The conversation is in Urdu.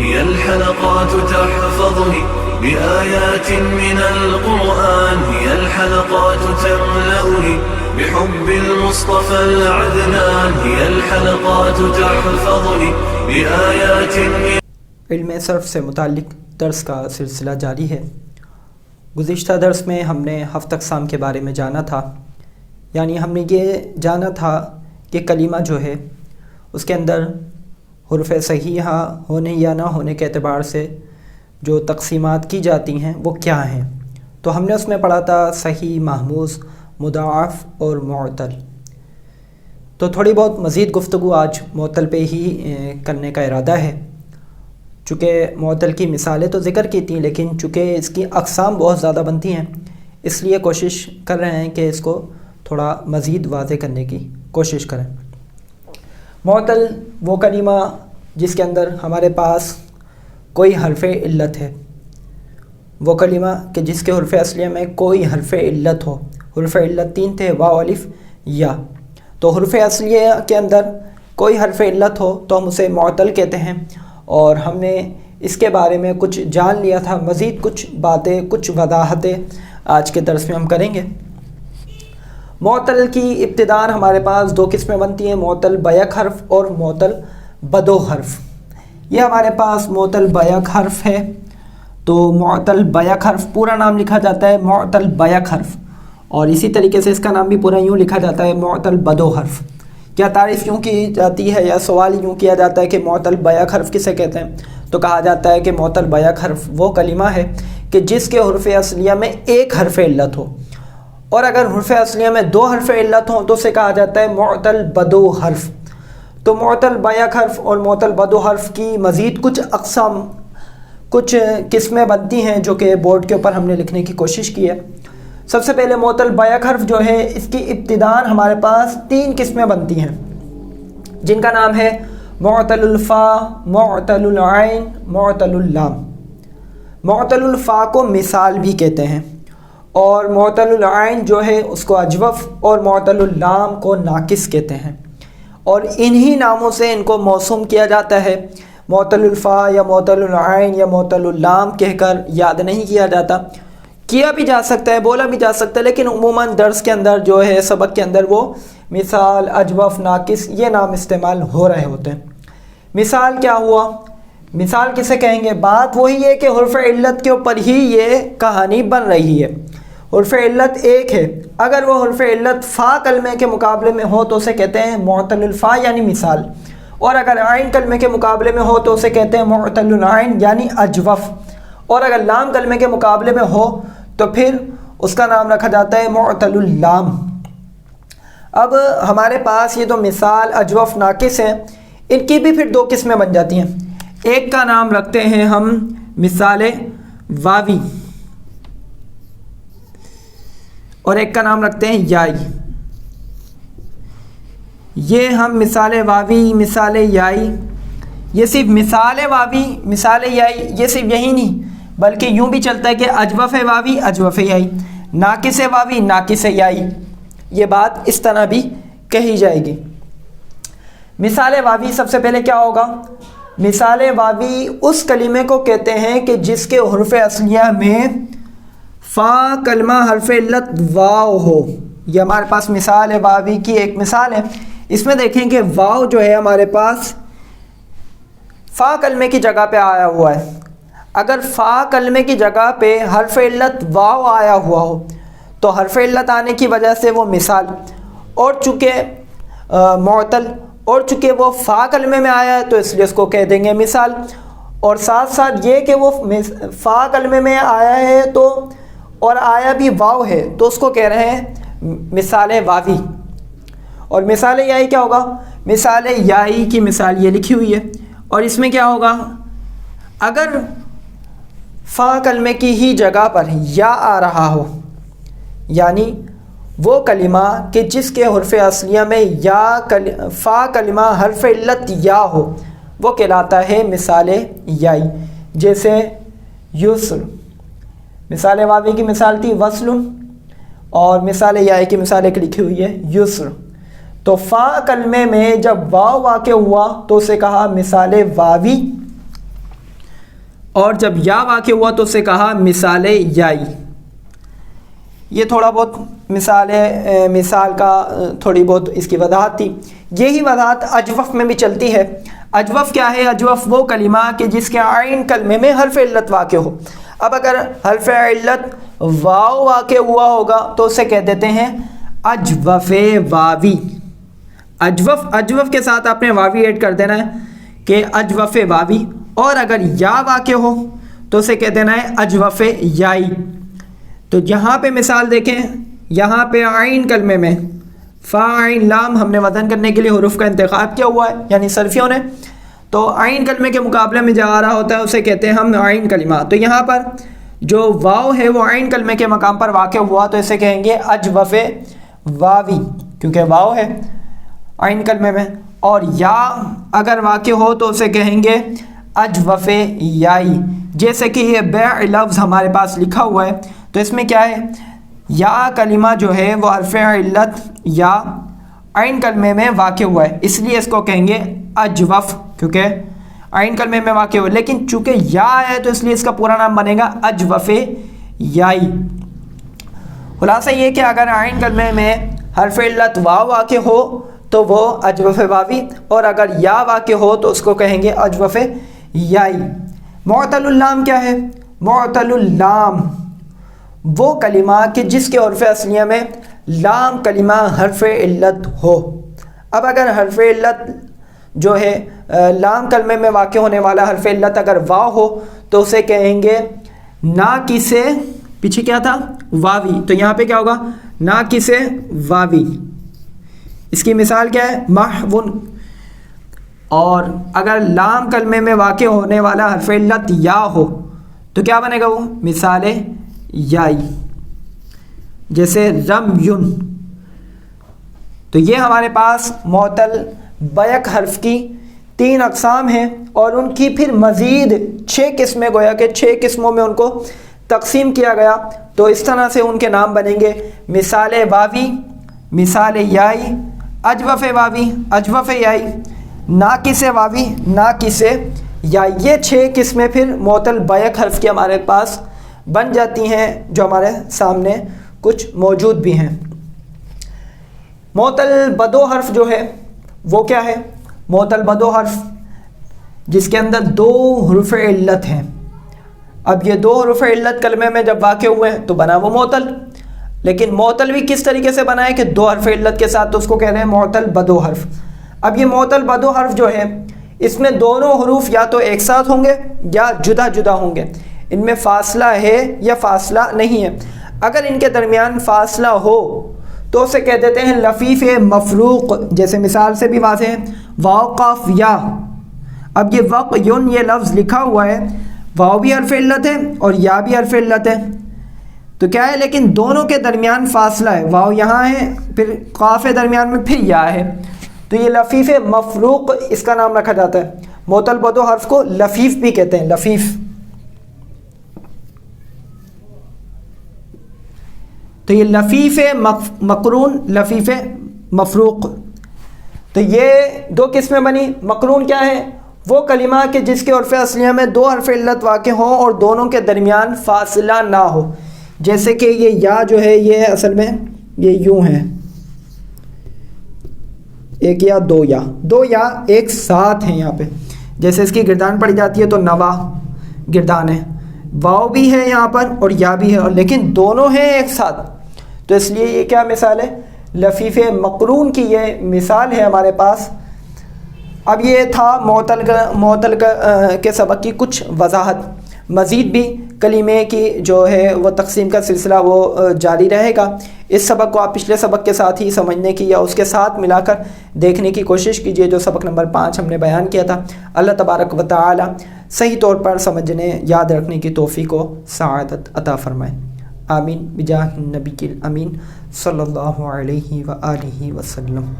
هي الحلقات تحفظني بآيات من القرآن، هي الحلقات تملأني بحب المصطفى العدنان، هي الحلقات تحفظني بآيات من علم صرف سے متعلق درس کا سلسلہ جاری ہے۔ گزشتہ درس میں ہم نے ہفت اقسام کے بارے میں جانا تھا، یعنی ہم نے یہ جانا تھا کہ کلمہ جو ہے اس کے اندر حروف صحیحہ ہونے یا نہ ہونے کے اعتبار سے جو تقسیمات کی جاتی ہیں وہ کیا ہیں۔ تو ہم نے اس میں پڑھا تھا صحیح، محموز، مضاعف اور معتل۔ تو تھوڑی بہت مزید گفتگو آج معتل پہ ہی کرنے کا ارادہ ہے، چونکہ معتل کی مثالیں تو ذکر کی تھیں، لیکن چونکہ اس کی اقسام بہت زیادہ بنتی ہیں، اس لیے کوشش کر رہے ہیں کہ اس کو تھوڑا مزید واضح کرنے کی کوشش کریں۔ معتل وہ کلمہ جس کے اندر ہمارے پاس کوئی حرف علت ہے، وہ کلمہ کہ جس کے حرف اصلیہ میں کوئی حرف علت ہو۔ حرف علت 3 تھے، واو، الف، یا۔ تو حرف اصلیہ کے اندر کوئی حرف علت ہو تو ہم اسے معتل کہتے ہیں، اور ہم نے اس کے بارے میں کچھ جان لیا تھا۔ مزید کچھ باتیں، کچھ وضاحتیں آج کے درس میں ہم کریں گے۔ معتل کی ابتداء ہمارے پاس 2 قسمیں بنتی ہیں، معتل بیک حرف اور معتل بدو حرف۔ یہ ہمارے پاس معتل بیک حرف ہے، تو معتل بیک حرف پورا نام لکھا جاتا ہے معتل بیک حرف، اور اسی طریقے سے اس کا نام بھی پورا یوں لکھا جاتا ہے معتل بدو حرف۔ کیا تعریف یوں کی جاتی ہے یا سوال یوں کیا جاتا ہے کہ معتل بیک حرف کسے کہتے ہیں؟ تو کہا جاتا ہے کہ معتل بیک حرف وہ کلمہ ہے کہ جس کے حرف اصلیہ میں ایک حرف علت ہو، اور اگر حرف اصلیہ میں 2 حرف علت ہوں تو اسے کہا جاتا ہے معتل بدو حرف۔ تو معتل بیک حرف اور معتل بدو حرف کی مزید کچھ اقسام، کچھ قسمیں بنتی ہیں جو کہ بورڈ کے اوپر ہم نے لکھنے کی کوشش کی ہے۔ سب سے پہلے معتل بیک حرف جو ہے اس کی ابتداء ہمارے پاس 3 قسمیں بنتی ہیں، جن کا نام ہے معتل الفا، معتل العین، معتل اللام۔ معتل الفا کو مثال بھی کہتے ہیں، اور معتل العین جو ہے اس کو اجوف، اور معتل اللام کو ناقص کہتے ہیں، اور انہی ناموں سے ان کو موسوم کیا جاتا ہے۔ معتل الفا یا معتل العین یا معتل اللام کہہ کر یاد نہیں کیا جاتا، کیا بھی جا سکتا ہے، بولا بھی جا سکتا ہے، لیکن عموماً درس کے اندر جو ہے، سبق کے اندر وہ مثال، اجوف، ناقص یہ نام استعمال ہو رہے ہوتے ہیں۔ مثال کیا ہوا؟ مثال کسے کہیں گے؟ بات وہی ہے کہ حرف علت کے اوپر ہی یہ کہانی بن رہی ہے۔ حرف علت ایک ہے، اگر وہ حرف علت فا کلمے کے مقابلے میں ہو تو اسے کہتے ہیں معتل الفا یعنی مثال، اور اگر عین کلمے کے مقابلے میں ہو تو اسے کہتے ہیں معتل العین یعنی اجوف، اور اگر لام کلمے کے مقابلے میں ہو تو پھر اس کا نام رکھا جاتا ہے معتل اللام۔ اب ہمارے پاس یہ تو مثال، اجوف، ناقص ہیں، ان کی بھی پھر 2 قسمیں بن جاتی ہیں۔ ایک کا نام رکھتے ہیں ہم مثال واوی، اور ایک کا نام رکھتے ہیں یائی۔ یہ ہم مثال واوی، مثال یائی، یہ صرف مثال واوی، مثال یائی، یہ صرف یہی نہیں بلکہ یوں بھی چلتا ہے کہ اجوف واوی، اجوف یائی، ناقص واوی، ناقص یائی، یہ بات اس طرح بھی کہی جائے گی۔ مثال واوی سب سے پہلے کیا ہوگا؟ مثال واوی اس کلمے کو کہتے ہیں کہ جس کے حرف اصلیہ میں فا کلمہ حرف علت واو ہو۔ یہ ہمارے پاس مثال واوی کی ایک مثال ہے۔ اس میں دیکھیں کہ واو جو ہے ہمارے پاس فا کلمے کی جگہ پہ آیا ہوا ہے۔ اگر فا کلمے کی جگہ پہ حرف علت واو آیا ہوا ہو تو حرف علت آنے کی وجہ سے وہ مثال، اور چونکہ معتل، اور چونکہ وہ فا کلمے میں آیا ہے تو اس لیے اس کو کہہ دیں گے مثال، اور ساتھ ساتھ یہ کہ وہ فا کلمے میں آیا ہے تو اور آیا بھی واو ہے تو اس کو کہہ رہے ہیں مثال واوی۔ اور مثال یائی کیا ہوگا؟ مثال یائی کی مثال یہ لکھی ہوئی ہے، اور اس میں کیا ہوگا؟ اگر فا کلمے کی ہی جگہ پر یا آ رہا ہو، یعنی وہ کلمہ کہ جس کے حرف اصلیہ میں فا کلمہ حرف علت یا ہو، وہ کہلاتا ہے مثال یائی۔ جیسے یسر، مثال واوی کی مثال تھی وصل، اور مثال یائی کی مثال ایک لکھی ہوئی ہے یسر۔ تو فا کلمے میں جب واو واقع ہوا تو اسے کہا مثال واوی، اور جب یا واقع ہوا تو اسے کہا مثال یائی. یہ تھوڑا بہت مثال کا تھوڑی بہت اس کی وضاحت تھی. یہی وضاحت اجوف میں بھی چلتی ہے. اجوف کیا ہے؟ اجوف وہ کلمہ کہ جس کے عین کلمے میں حرف علت واقع ہو. اب اگر حرف علت واو واقع ہوا ہوگا تو اسے کہہ دیتے ہیں اجوف واوی. اجوف کے ساتھ آپ نے واوی ایڈ کر دینا ہے کہ اجوف واوی. اور اگر یا واقع ہو تو اسے کہہ دینا ہے اجوف یائی. تو یہاں پہ مثال دیکھیں, یہاں پہ عین کلمے میں فا عین لام ہم نے وزن کرنے کے لیے حروف کا انتخاب کیا ہوا ہے یعنی صرفیوں نے. تو عین کلمے کے مقابلے میں جو آ رہا ہوتا ہے اسے کہتے ہیں ہم عین کلمہ. تو یہاں پر جو واو ہے وہ عین کلمے کے مقام پر واقع ہوا تو اسے کہیں گے اجوف واوی, کیونکہ واو ہے عین کلمے میں. اور یا اگر واقع ہو تو اسے کہیں گے اجوف یائی. جیسے کہ یہ بیع لفظ ہمارے پاس لکھا ہوا ہے تو اس میں کیا ہے, یا کلمہ جو ہے وہ حرف علت یا عین کلمے میں واقع ہوا ہے, اس لیے اس کو کہیں گے اجوف, کیونکہ عین کلمے میں واقع ہوا. لیکن چونکہ یا ہے تو اس لیے اس کا پورا نام بنے گا اجوف یائی. خلاصہ یہ کہ اگر عین کلمے میں حرف علت واو واقع ہو تو وہ اجوف واوی, اور اگر یا واقع ہو تو اس کو کہیں گے اجوف یائی. معتل اللام کیا ہے؟ معتل اللام وہ کلمہ کہ جس کے عرف اصلیہ میں لام کلمہ حرف علت ہو. اب اگر حرف علت جو ہے لام کلمے میں واقع ہونے والا حرف علت اگر واو ہو تو اسے کہیں گے ناقص, پیچھے کیا تھا واوی, تو یہاں پہ کیا ہوگا ناقص واوی. اس کی مثال کیا ہے محون. اور اگر لام کلمے میں واقع ہونے والا حرف علت یا ہو تو کیا بنے گا وہ مثال یائی, جیسے رمیون. تو یہ ہمارے پاس معتل بیک حرف کی 3 اقسام ہیں اور ان کی پھر مزید 6 قسمیں, گویا کہ 6 قسموں میں ان کو تقسیم کیا گیا. تو اس طرح سے ان کے نام بنیں گے مثال واوی, مثال یائی, اجوف واوی, اجوف یائی, ناقص واوی, ناقص یائی. یہ 6 قسمیں پھر معتل بیک حرف کی ہمارے پاس بن جاتی ہیں جو ہمارے سامنے کچھ موجود بھی ہیں. معتل بدو حرف جو ہے وہ کیا ہے؟ معتل بدو حرف جس کے اندر 2 حروف علت ہیں. اب یہ 2 حروف علت کلمے میں جب واقع ہوئے ہیں تو بنا وہ معتل. لیکن معتل بھی کس طریقے سے بنا ہے کہ 2 حرف علت کے ساتھ, تو اس کو کہہ رہے ہیں معتل بدو حرف. اب یہ معتل بدو حرف جو ہے اس میں دونوں حروف یا تو ایک ساتھ ہوں گے یا جدا جدا ہوں گے, ان میں فاصلہ ہے یا فاصلہ نہیں ہے. اگر ان کے درمیان فاصلہ ہو تو اسے کہہ دیتے ہیں لفیف مفروق. جیسے مثال سے بھی واضح ہے واو قاف یا. اب یہ وق یون یہ لفظ لکھا ہوا ہے, واو بھی حرف علت ہے اور یا بھی حرف علت ہے, تو کیا ہے لیکن دونوں کے درمیان فاصلہ ہے, واو یہاں ہے پھر قاف درمیان میں پھر یا ہے, تو یہ لفیف مفروق اس کا نام رکھا جاتا ہے. معتل بدو حرف کو لفیف بھی کہتے ہیں, لفیف. تو یہ لفیف مقرون, لفیف مفروق. تو یہ 2 قسمیں بنی. مقرون کیا ہے؟ وہ کلمہ کہ جس کے عرف اصلیہ میں 2 حرف علت واقع ہوں اور دونوں کے درمیان فاصلہ نہ ہو. جیسے کہ یہ یا جو ہے یہ اصل میں یہ یوں ہے, ایک یا 2 یا, 2 یا ایک ساتھ ہیں یہاں پہ. جیسے اس کی گردان پڑی جاتی ہے تو نوا گردان ہے, واو بھی ہے یہاں پر اور یا بھی ہے, لیکن دونوں ہیں ایک ساتھ. تو اس لیے یہ کیا مثال ہے؟ لفیف مقرون کی یہ مثال ہے ہمارے پاس. اب یہ تھا معتل کے سبق کی کچھ وضاحت. مزید بھی کلمے کی جو ہے وہ تقسیم کا سلسلہ وہ جاری رہے گا. اس سبق کو آپ پچھلے سبق کے ساتھ ہی سمجھنے کی یا اس کے ساتھ ملا کر دیکھنے کی کوشش کیجئے جو سبق نمبر 5 ہم نے بیان کیا تھا. اللہ تبارک و تعالی صحیح طور پر سمجھنے یاد رکھنے کی توفیق و سعادت عطا فرمائے. آمین بجاہ النبی الامین صلی اللہ علیہ وآلہ وسلم.